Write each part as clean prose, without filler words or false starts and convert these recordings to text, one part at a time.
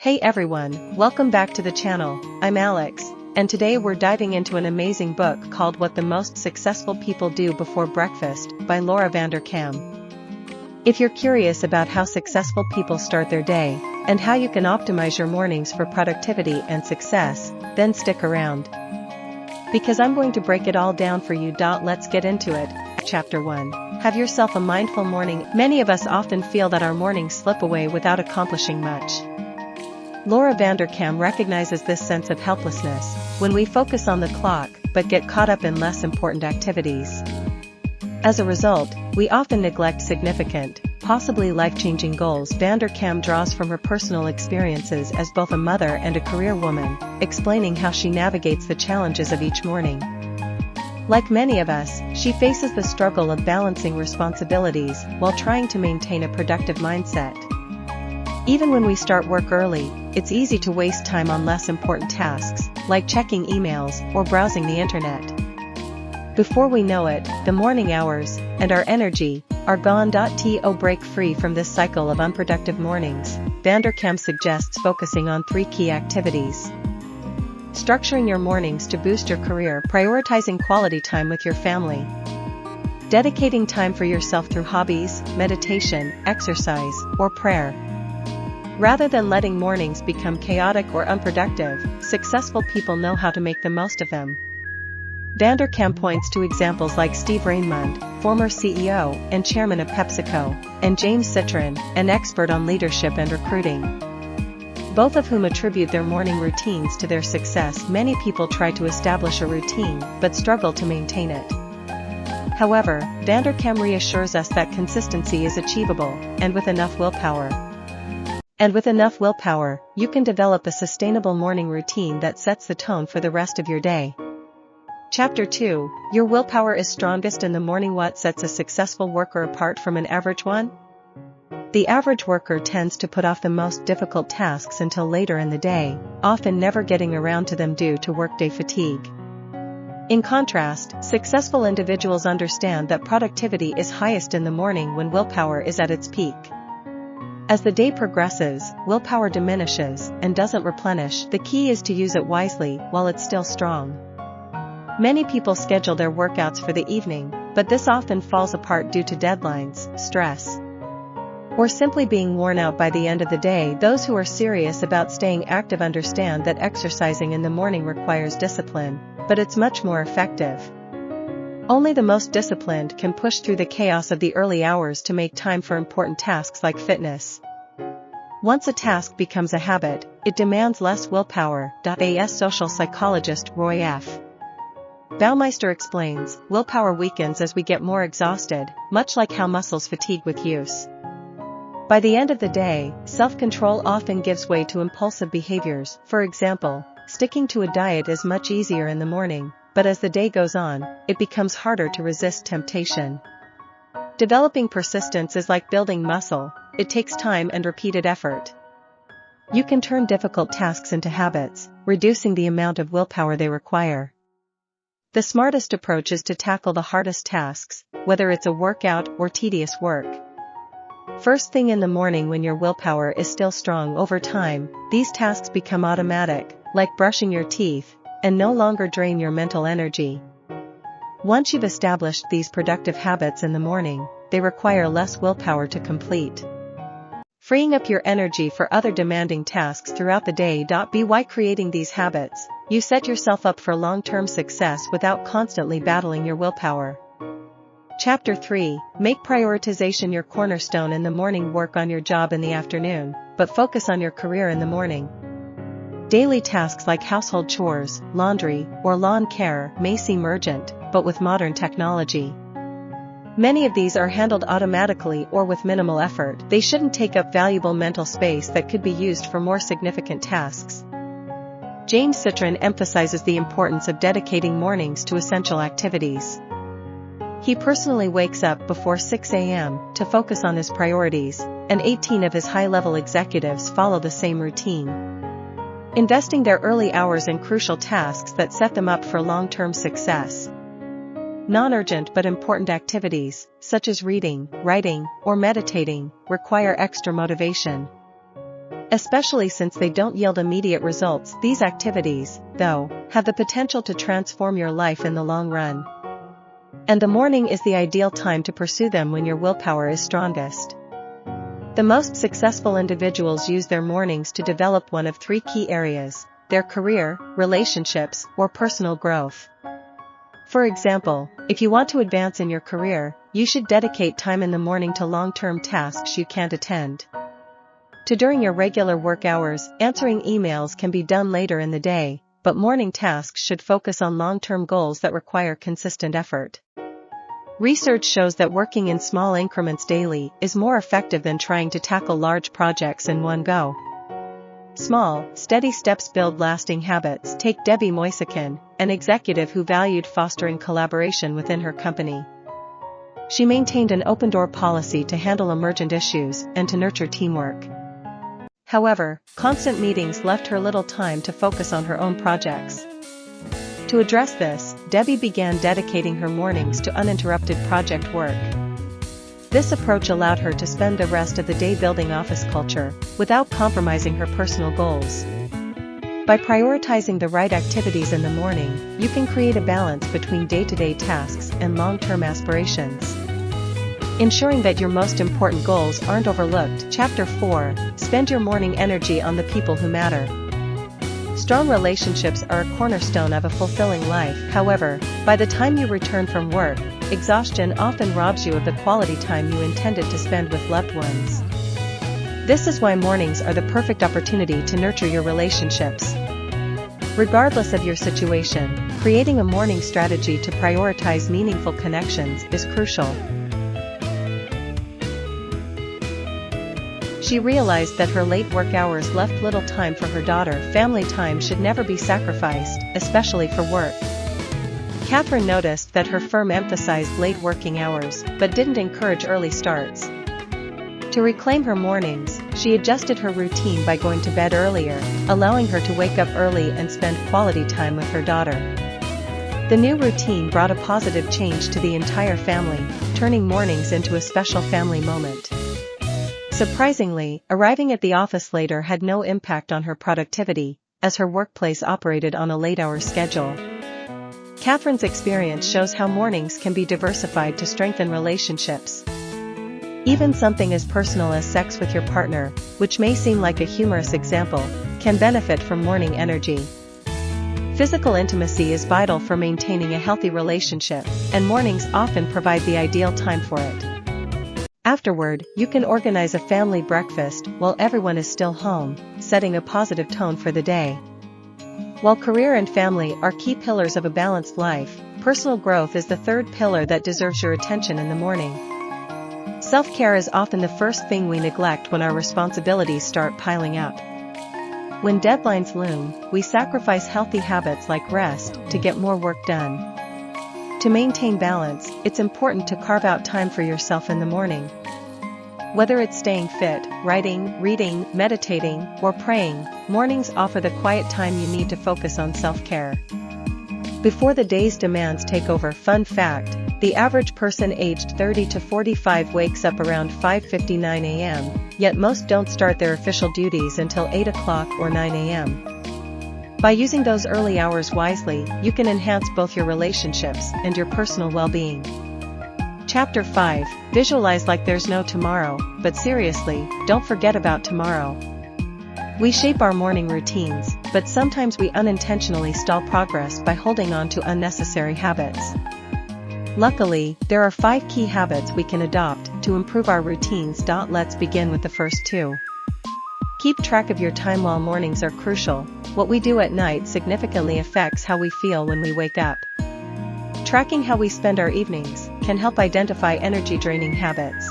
Hey everyone, welcome back to the channel. I'm Alex, and today we're diving into an amazing book called What the Most Successful People Do Before Breakfast by Vanderkam. If you're curious about how successful people start their day, and how you can optimize your mornings for productivity and success, then stick around. Because I'm going to break it all down for you. Let's get into it. Chapter 1. Have yourself a mindful morning. Many of us often feel that our mornings slip away without accomplishing much. Vanderkam recognizes this sense of helplessness when we focus on the clock but get caught up in less important activities. As a result, we often neglect significant, possibly life-changing goals. Vanderkam draws from her personal experiences as both a mother and a career woman, explaining how she navigates the challenges of each morning. Like many of us, she faces the struggle of balancing responsibilities while trying to maintain a productive mindset. Even when we start work early, it's easy to waste time on less important tasks, like checking emails or browsing the internet. Before we know it, the morning hours, and our energy, are gone. To break free from this cycle of unproductive mornings, Vanderkam suggests focusing on 3 key activities. Structuring your mornings to boost your career. Prioritizing quality time with your family. Dedicating time for yourself through hobbies, meditation, exercise, or prayer. Rather than letting mornings become chaotic or unproductive, successful people know how to make the most of them. Vanderkam points to examples like Steve Raymond, former CEO and chairman of PepsiCo, and James Citron, an expert on leadership and recruiting, both of whom attribute their morning routines to their success. Many people try to establish a routine but struggle to maintain it. However, Vanderkam reassures us that consistency is achievable, and with enough willpower, you can develop a sustainable morning routine that sets the tone for the rest of your day. Chapter 2. Your willpower is strongest in the morning. What sets a successful worker apart from an average one? The average worker tends to put off the most difficult tasks until later in the day, often never getting around to them due to workday fatigue. In contrast, successful individuals understand that productivity is highest in the morning when willpower is at its peak. As the day progresses, willpower diminishes and doesn't replenish. The key is to use it wisely while it's still strong. Many people schedule their workouts for the evening, but this often falls apart due to deadlines, stress, or simply being worn out by the end of the day. Those who are serious about staying active understand that exercising in the morning requires discipline, but it's much more effective. Only the most disciplined can push through the chaos of the early hours to make time for important tasks like fitness. Once a task becomes a habit, it demands less willpower. As social psychologist Roy F. Baumeister explains, willpower weakens as we get more exhausted, much like how muscles fatigue with use. By the end of the day, self-control often gives way to impulsive behaviors. For example, sticking to a diet is much easier in the morning, but as the day goes on, it becomes harder to resist temptation. Developing persistence is like building muscle. It takes time and repeated effort. You can turn difficult tasks into habits, reducing the amount of willpower they require. The smartest approach is to tackle the hardest tasks, whether it's a workout or tedious work, first thing in the morning when your willpower is still strong. Over time, these tasks become automatic, like brushing your teeth, and no longer drain your mental energy. Once you've established these productive habits in the morning, they require less willpower to complete, freeing up your energy for other demanding tasks throughout the day. By creating these habits, you set yourself up for long-term success without constantly battling your willpower. Chapter 3. Make prioritization your cornerstone in the morning. Work on your job in the afternoon, but focus on your career in the morning. Daily tasks like household chores, laundry, or lawn care may seem urgent, but with modern technology, many of these are handled automatically or with minimal effort. They shouldn't take up valuable mental space that could be used for more significant tasks. James Citron emphasizes the importance of dedicating mornings to essential activities. He personally wakes up before 6 a.m. to focus on his priorities, and 18 of his high-level executives follow the same routine, investing their early hours in crucial tasks that set them up for long-term success. Non-urgent but important activities, such as reading, writing, or meditating, require extra motivation. Especially since they don't yield immediate results, these activities, though, have the potential to transform your life in the long run. And the morning is the ideal time to pursue them when your willpower is strongest. The most successful individuals use their mornings to develop one of three key areas: their career, relationships, or personal growth. For example, if you want to advance in your career, you should dedicate time in the morning to long-term tasks you can't attend to during your regular work hours. Answering emails can be done later in the day, but morning tasks should focus on long-term goals that require consistent effort. Research shows that working in small increments daily is more effective than trying to tackle large projects in one go. Small, steady steps build lasting habits. Take Debbie Moysican, an executive who valued fostering collaboration within her company. She maintained an open-door policy to handle emergent issues and to nurture teamwork. However, constant meetings left her little time to focus on her own projects. To address this, Debbie began dedicating her mornings to uninterrupted project work. This approach allowed her to spend the rest of the day building office culture, without compromising her personal goals. By prioritizing the right activities in the morning, you can create a balance between day-to-day tasks and long-term aspirations, ensuring that your most important goals aren't overlooked. Chapter 4. Spend your morning energy on the people who matter. Strong relationships are a cornerstone of a fulfilling life. However, by the time you return from work, exhaustion often robs you of the quality time you intended to spend with loved ones. This is why mornings are the perfect opportunity to nurture your relationships. Regardless of your situation, creating a morning strategy to prioritize meaningful connections is crucial. She realized that her late work hours left little time for her daughter. Family time should never be sacrificed, especially for work. Catherine noticed that her firm emphasized late working hours, but didn't encourage early starts. To reclaim her mornings, she adjusted her routine by going to bed earlier, allowing her to wake up early and spend quality time with her daughter. The new routine brought a positive change to the entire family, turning mornings into a special family moment. Surprisingly, arriving at the office later had no impact on her productivity, as her workplace operated on a late-hour schedule. Catherine's experience shows how mornings can be diversified to strengthen relationships. Even something as personal as sex with your partner, which may seem like a humorous example, can benefit from morning energy. Physical intimacy is vital for maintaining a healthy relationship, and mornings often provide the ideal time for it. Afterward, you can organize a family breakfast while everyone is still home, setting a positive tone for the day. While career and family are key pillars of a balanced life, personal growth is the third pillar that deserves your attention in the morning. Self-care is often the first thing we neglect when our responsibilities start piling up. When deadlines loom, we sacrifice healthy habits like rest to get more work done. To maintain balance, it's important to carve out time for yourself in the morning. Whether it's staying fit, writing, reading, meditating, or praying, mornings offer the quiet time you need to focus on self-care. Before the day's demands take over. Fun fact: the average person aged 30 to 45 wakes up around 5:59 a.m., yet most don't start their official duties until 8 o'clock or 9 a.m. By using those early hours wisely, you can enhance both your relationships and your personal well-being. Chapter 5. Visualize like there's no tomorrow, but seriously, don't forget about tomorrow. We shape our morning routines, but sometimes we unintentionally stall progress by holding on to unnecessary habits. Luckily, there are 5 key habits we can adopt to improve our routines. Let's begin with the first 2. Keep track of your time. While mornings are crucial, what we do at night significantly affects how we feel when we wake up. Tracking how we spend our evenings can help identify energy-draining habits.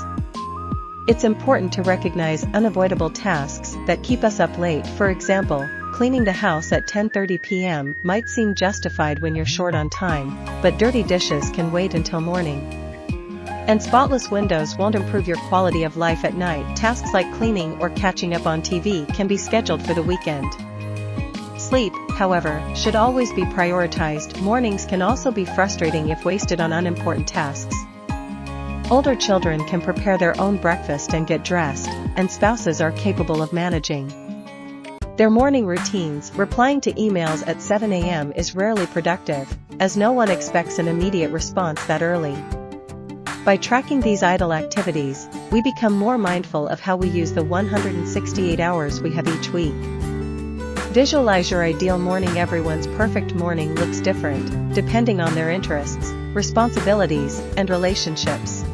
It's important to recognize unavoidable tasks that keep us up late. For example, cleaning the house at 10:30 p.m. might seem justified when you're short on time, but dirty dishes can wait until morning. And spotless windows won't improve your quality of life at night. Tasks like cleaning or catching up on TV can be scheduled for the weekend. Sleep, however, should always be prioritized. Mornings can also be frustrating if wasted on unimportant tasks. Older children can prepare their own breakfast and get dressed, and spouses are capable of managing Their morning routines, replying to emails at 7 a.m. is rarely productive, as no one expects an immediate response that early. By tracking these idle activities, we become more mindful of how we use the 168 hours we have each week. Visualize your ideal morning. Everyone's perfect morning looks different, depending on their interests, responsibilities, and relationships.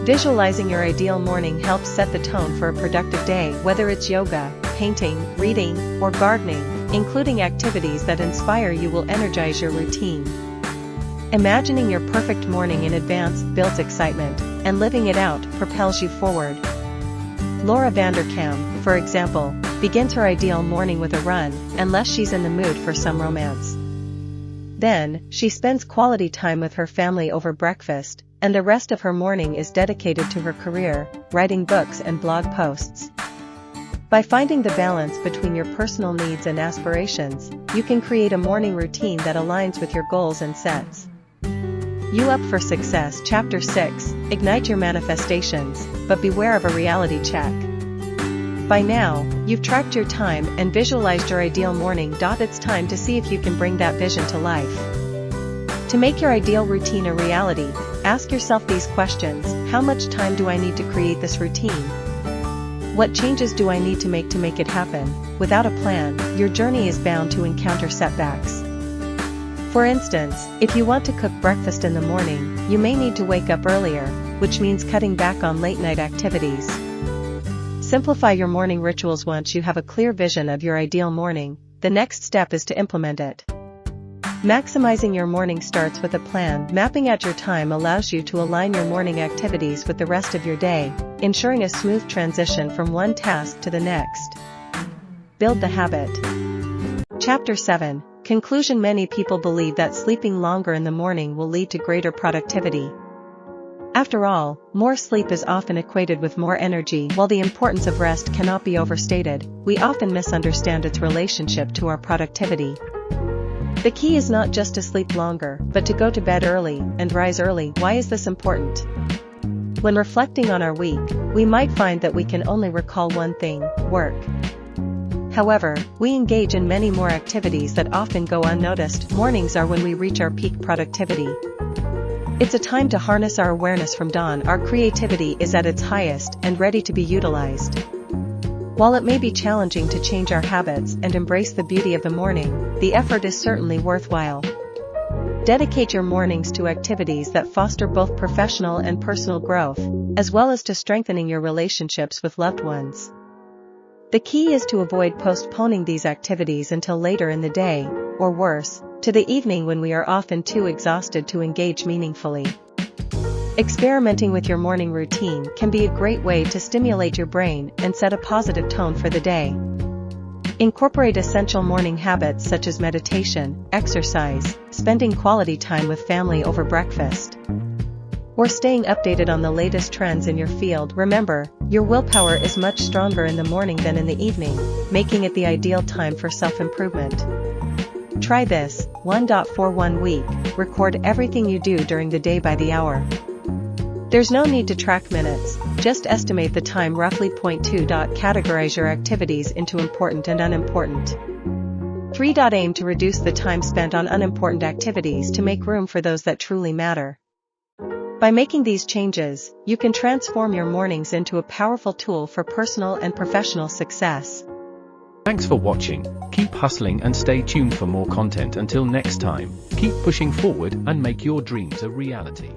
Visualizing your ideal morning helps set the tone for a productive day, whether it's yoga, painting, reading, or gardening. Including activities that inspire you will energize your routine. Imagining your perfect morning in advance builds excitement, and living it out propels you forward. Laura Vanderkam, for example, begins her ideal morning with a run, unless she's in the mood for some romance. Then, she spends quality time with her family over breakfast, and the rest of her morning is dedicated to her career, writing books and blog posts. By finding the balance between your personal needs and aspirations, you can create a morning routine that aligns with your goals and sets you up for success. Chapter 6, Ignite your manifestations, but beware of a reality check. By now, you've tracked your time and visualized your ideal morning. It's time to see if you can bring that vision to life. To make your ideal routine a reality, ask yourself these questions: how much time do I need to create this routine? What changes do I need to make it happen? Without a plan, your journey is bound to encounter setbacks. For instance, if you want to cook breakfast in the morning, you may need to wake up earlier, which means cutting back on late-night activities. Simplify your morning rituals. Once you have a clear vision of your ideal morning, the next step is to implement it. Maximizing your morning starts with a plan. Mapping out your time allows you to align your morning activities with the rest of your day, ensuring a smooth transition from one task to the next. Build the habit. Chapter 7, Conclusion. Many people believe that sleeping longer in the morning will lead to greater productivity. After all, more sleep is often equated with more energy. While the importance of rest cannot be overstated, we often misunderstand its relationship to our productivity. The key is not just to sleep longer, but to go to bed early and rise early. Why is this important? When reflecting on our week, we might find that we can only recall one thing: work. However, we engage in many more activities that often go unnoticed. Mornings are when we reach our peak productivity. It's a time to harness our awareness from dawn. Our creativity is at its highest and ready to be utilized. While it may be challenging to change our habits and embrace the beauty of the morning, the effort is certainly worthwhile. Dedicate your mornings to activities that foster both professional and personal growth, as well as to strengthening your relationships with loved ones. The key is to avoid postponing these activities until later in the day, or worse, to the evening when we are often too exhausted to engage meaningfully. Experimenting with your morning routine can be a great way to stimulate your brain and set a positive tone for the day. Incorporate essential morning habits such as meditation, exercise, spending quality time with family over breakfast, or staying updated on the latest trends in your field. Remember, your willpower is much stronger in the morning than in the evening, making it the ideal time for self-improvement. Try this. 1.41 week, record everything you do during the day by the hour. There's no need to track minutes, just estimate the time roughly. 2. Categorize your activities into important and unimportant. 3. Aim to reduce the time spent on unimportant activities to make room for those that truly matter. By making these changes, you can transform your mornings into a powerful tool for personal and professional success. Thanks for watching. Keep hustling and stay tuned for more content. Until next time, keep pushing forward and make your dreams a reality.